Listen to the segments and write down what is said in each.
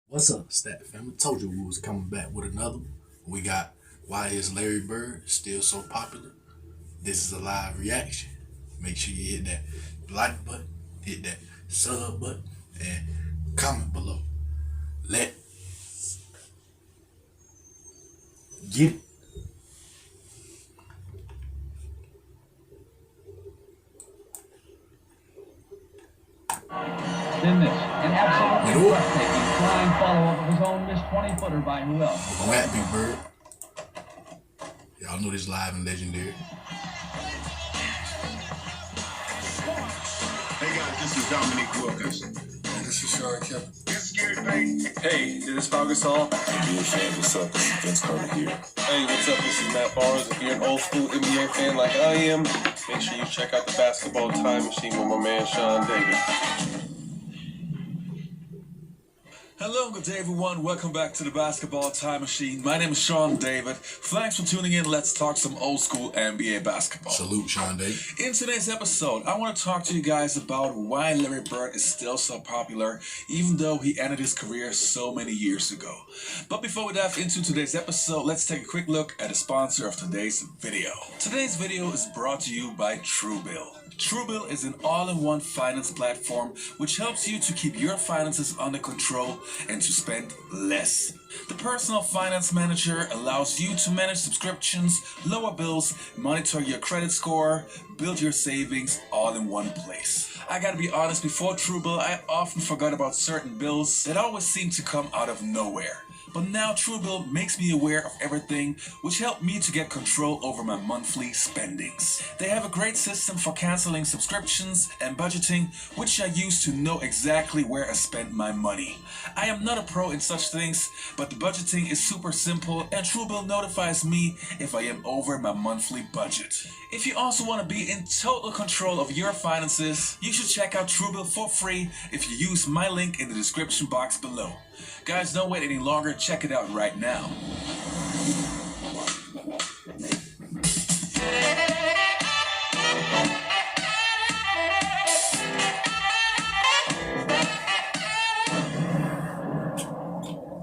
What's up, Stat Family? Told you we was coming back with another one. We got Why is Larry Bird still so popular? This is a live reaction. Make sure you hit that like button, hit that sub button, and comment below. Let get it. In this, an absolutely breathtaking flying follow-up of his own missed 20-footer by who else? Go at Big Bird. Y'all know this live and legendary. Hey guys, this is Dominique Wilkins. This is Sean Kemp. This is Gary Payton. Hey, this is Pau Gasol. NBA fans, what's up? This is Vince Carter here. Hey, what's up? This is Matt Barnes. If you're an old school NBA fan like I am, make sure you check out the Basketball Time Machine with my man Sean David. Hello, good day everyone. Welcome back to the Basketball Time Machine. My name is Sean David. Thanks for tuning in. Let's talk some old school NBA basketball. Salute, Sean Day. In today's episode, I want to talk to you guys about why Larry Bird is still so popular, even though he ended his career so many years ago. But before we dive into today's episode, let's take a quick look at the sponsor of today's video. Today's video is brought to you by Truebill. Truebill is an all-in-one finance platform which helps you to keep your finances under control and to spend less. The personal finance manager allows you to manage subscriptions, lower bills, monitor your credit score, build your savings all in one place. I gotta be honest, before Truebill, I often forgot about certain bills that always seem to come out of nowhere. But now Truebill makes me aware of everything, which helped me to get control over my monthly spendings. They have a great system for canceling subscriptions and budgeting, which I use to know exactly where I spend my money. I am not a pro in such things, but the budgeting is super simple and Truebill notifies me if I am over my monthly budget. If you also want to be in total control of your finances, you should check out Truebill for free if you use my link in the description box below. Guys, don't wait any longer, check it out right now.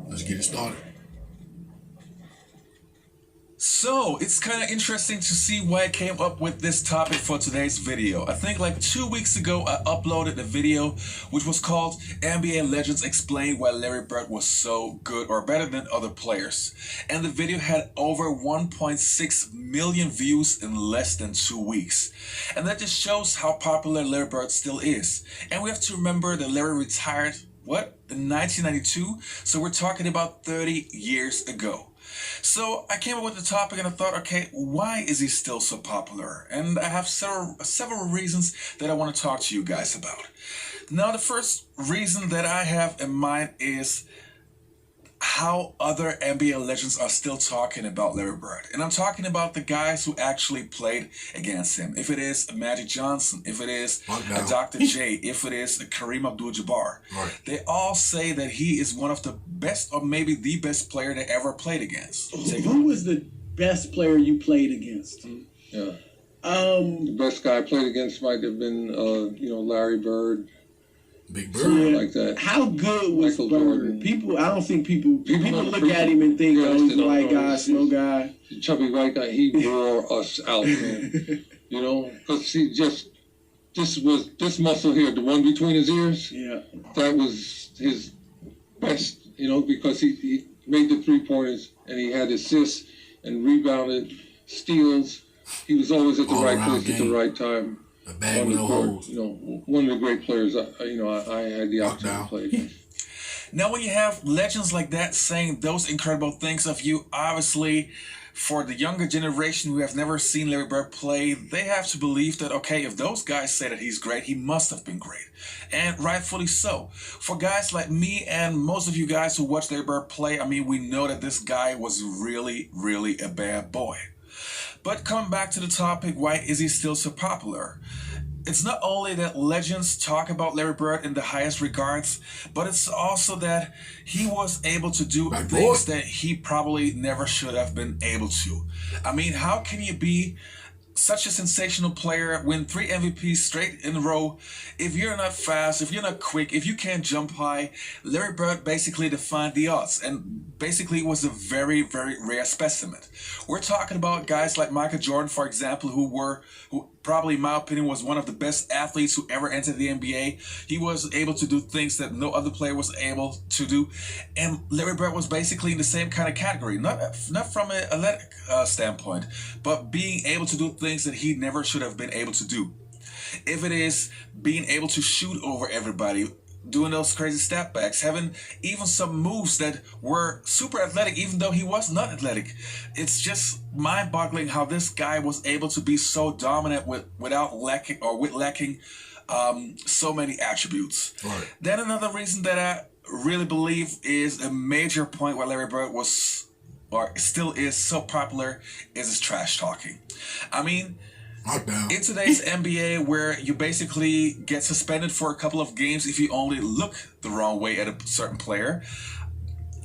Let's get it started. So, it's kind of interesting to see why I came up with this topic for today's video. I think like 2 weeks ago I uploaded a video which was called NBA Legends Explain Why Larry Bird Was So Good or Better Than Other Players. And the video had over 1.6 million views in less than 2 weeks. And that just shows how popular Larry Bird still is. And we have to remember that Larry retired, in 1992? So we're talking about 30 years ago. So I came up with the topic and I thought, okay, why is he still so popular? And I have several reasons that I want to talk to you guys about. Now, the first reason that I have in mind is how other NBA legends are still talking about Larry Bird. And I'm talking about the guys who actually played against him. If it is Magic Johnson, if it is Dr. J, if it is Kareem Abdul-Jabbar, Right. They all say that he is one of the best or maybe the best player they ever played against. Who was the best player you played against? Yeah. The best guy I played against might have been, Larry Bird. Big Bird. Yeah. Like that. How good was Michael Bird? Jordan. I don't think people don't look at him and think, Yeah, oh, he's a they don't white know. guy, slow guy. The chubby white guy, he wore us out, man. Because this muscle here, the one between his ears, Yeah. that was his best, because he made the three-pointers and he had assists and rebounded, steals. He was always at the right All-around place at the game. right time. A bag On with the no court, holes. one of the great players I had the opportunity down. to play against. Now, when you have legends like that saying those incredible things of you, obviously, for the younger generation who have never seen Larry Bird play, they have to believe that, okay, if those guys say that he's great, he must have been great. And rightfully so. For guys like me and most of you guys who watch Larry Bird play, I mean, we know that this guy was really, really a bad boy. But coming back to the topic, why is he still so popular? It's not only that legends talk about Larry Bird in the highest regards, but it's also that he was able to do My things boy. that he probably never should have been able to. I mean, how can you be such a sensational player, win 3 MVPs straight in a row. If you're not fast, if you're not quick, if you can't jump high, Larry Bird basically defied the odds and basically was a very, very rare specimen. We're talking about guys like Michael Jordan, for example, who probably, in my opinion, was one of the best athletes who ever entered the NBA. He was able to do things that no other player was able to do. And Larry Bird was basically in the same kind of category, not from an athletic standpoint, but being able to do things that he never should have been able to do. If it is being able to shoot over everybody, doing those crazy step backs, having even some moves that were super athletic, even though he was not athletic. It's just mind-boggling how this guy was able to be so dominant without lacking so many attributes. Right. Then another reason that I really believe is a major point why Larry Bird was, or still is, so popular is his trash talking. I mean, in today's NBA, where you basically get suspended for a couple of games if you only look the wrong way at a certain player,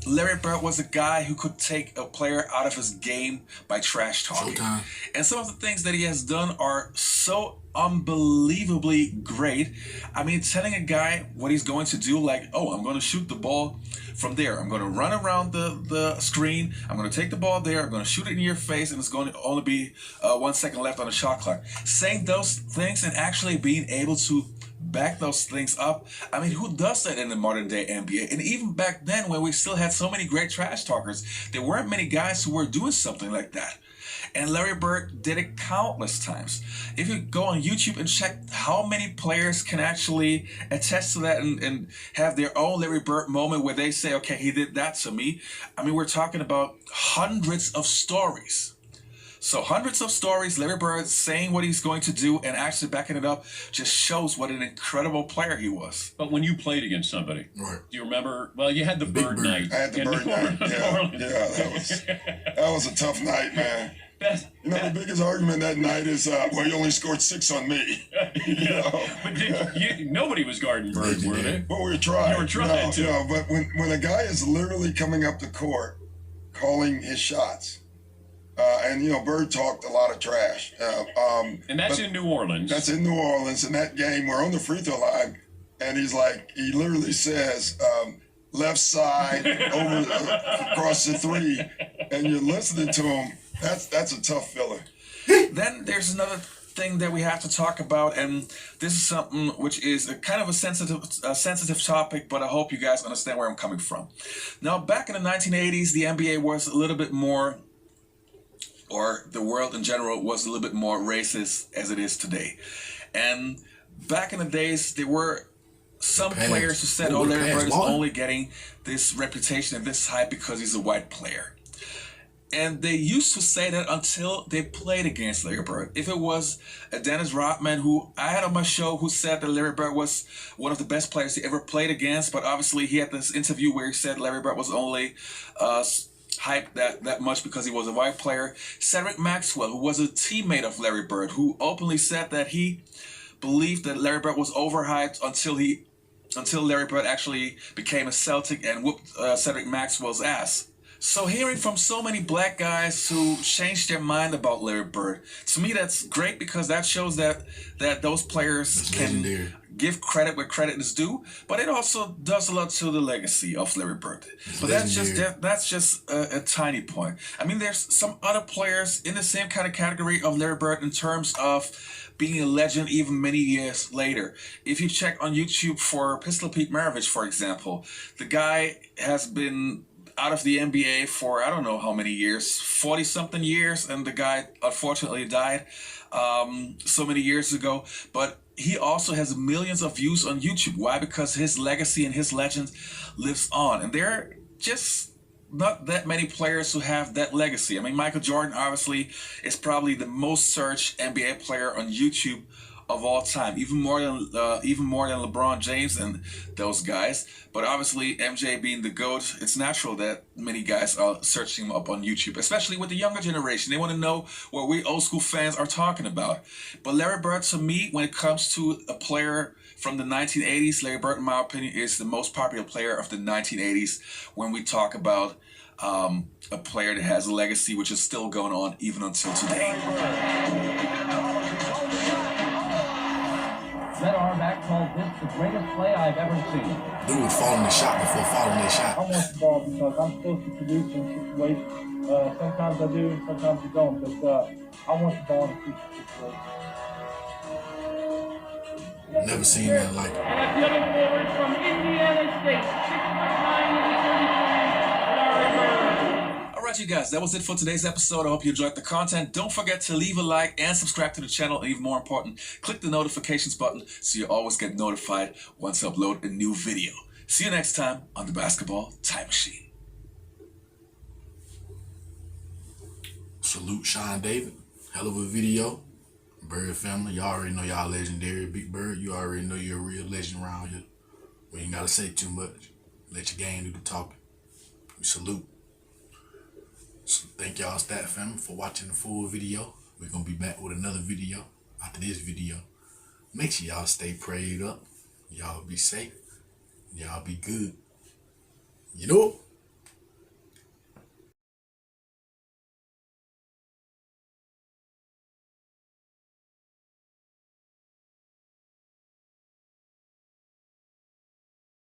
Larry Bird was a guy who could take a player out of his game by trash talking. And some of the things that he has done are so unbelievably great. I mean, telling a guy what he's going to do, like, oh, I'm going to shoot the ball from there. I'm going to run around the screen. I'm going to take the ball there. I'm going to shoot it in your face, and it's going to only be 1 second left on the shot clock. Saying those things and actually being able to back those things up. I mean, who does that in the modern day NBA? And even back then, when we still had so many great trash talkers, there weren't many guys who were doing something like that. And Larry Bird did it countless times. If you go on YouTube and check how many players can actually attest to that and have their own Larry Bird moment where they say, okay, he did that to me. I mean, we're talking about hundreds of stories. So hundreds of stories, Larry Bird saying what he's going to do and actually backing it up just shows what an incredible player he was. But when you played against somebody, do you remember? Well, you had the Bird night. I had the Bird night. Yeah, that was a tough night, man. You know, the biggest argument that night is, well, you only scored 6 on me. But nobody was guarding Bird, were they? Well, we were trying. You were trying to. You know, but when a guy is literally coming up the court, calling his shots, and, you know, Bird talked a lot of trash. And that's in New Orleans. That's in New Orleans. In that game, we're on the free throw line, and he literally says, left side, across the 3, and you're listening to him. That's a tough filler. Then there's another thing that we have to talk about, and this is something which is a kind of a sensitive topic, but I hope you guys understand where I'm coming from. Now, back in the 1980s, the NBA was a little bit more, or the world in general was a little bit more racist as it is today. And back in the days, there were some players who said, oh, Larry Bird is only getting this reputation and this hype because he's a white player. And they used to say that until they played against Larry Bird. If it was Dennis Rodman, who I had on my show, who said that Larry Bird was one of the best players he ever played against, but obviously he had this interview where he said Larry Bird was only hyped that much because he was a white player. Cedric Maxwell, who was a teammate of Larry Bird, who openly said that he believed that Larry Bird was overhyped until Larry Bird actually became a Celtic and whooped Cedric Maxwell's ass. So hearing from so many black guys who changed their mind about Larry Bird, to me that's great because that shows that those players can give credit where credit is due, but it also does a lot to the legacy of Larry Bird. But that's just a tiny point. I mean, there's some other players in the same kind of category of Larry Bird in terms of being a legend even many years later. If you check on YouTube for Pistol Pete Maravich, for example, the guy has been out of the NBA for I don't know how many years, 40-something years, and the guy unfortunately died so many years ago. But he also has millions of views on YouTube. Why? Because his legacy and his legend lives on. And there are just not that many players who have that legacy. I mean, Michael Jordan obviously is probably the most searched NBA player on YouTube of all time, even more than LeBron James and those guys. But obviously, MJ being the GOAT, it's natural that many guys are searching him up on YouTube, especially with the younger generation. They want to know what we old school fans are talking about. But Larry Bird, to me, when it comes to a player from the 1980s, Larry Bird, in my opinion, is the most popular player of the 1980s when we talk about a player that has a legacy which is still going on even until today. Red Auerbach called this the greatest play I've ever seen. Dude was falling the shot before falling their I shot. want the ball because I'm supposed to produce in situations. Sometimes I do, sometimes I don't. But I want the ball in future situations. Never seen that like it. And that's the other forward from Indiana State, 6'9", Alright you guys, that was it for today's episode. I hope you enjoyed the content. Don't forget to leave a like and subscribe to the channel. And even more important, click the notifications button so you always get notified once I upload a new video. See you next time on the Basketball Time Machine. Salute Sean David. Hell of a video. Bird family, y'all already know y'all legendary. Big Bird, you already know you're a real legend around here. We ain't gotta say too much. Let your game do the talking. We salute. So thank y'all Stat family for watching the full video. We're gonna be back with another video after this video. Make sure y'all stay prayed up. Y'all be safe. Y'all be good. You know?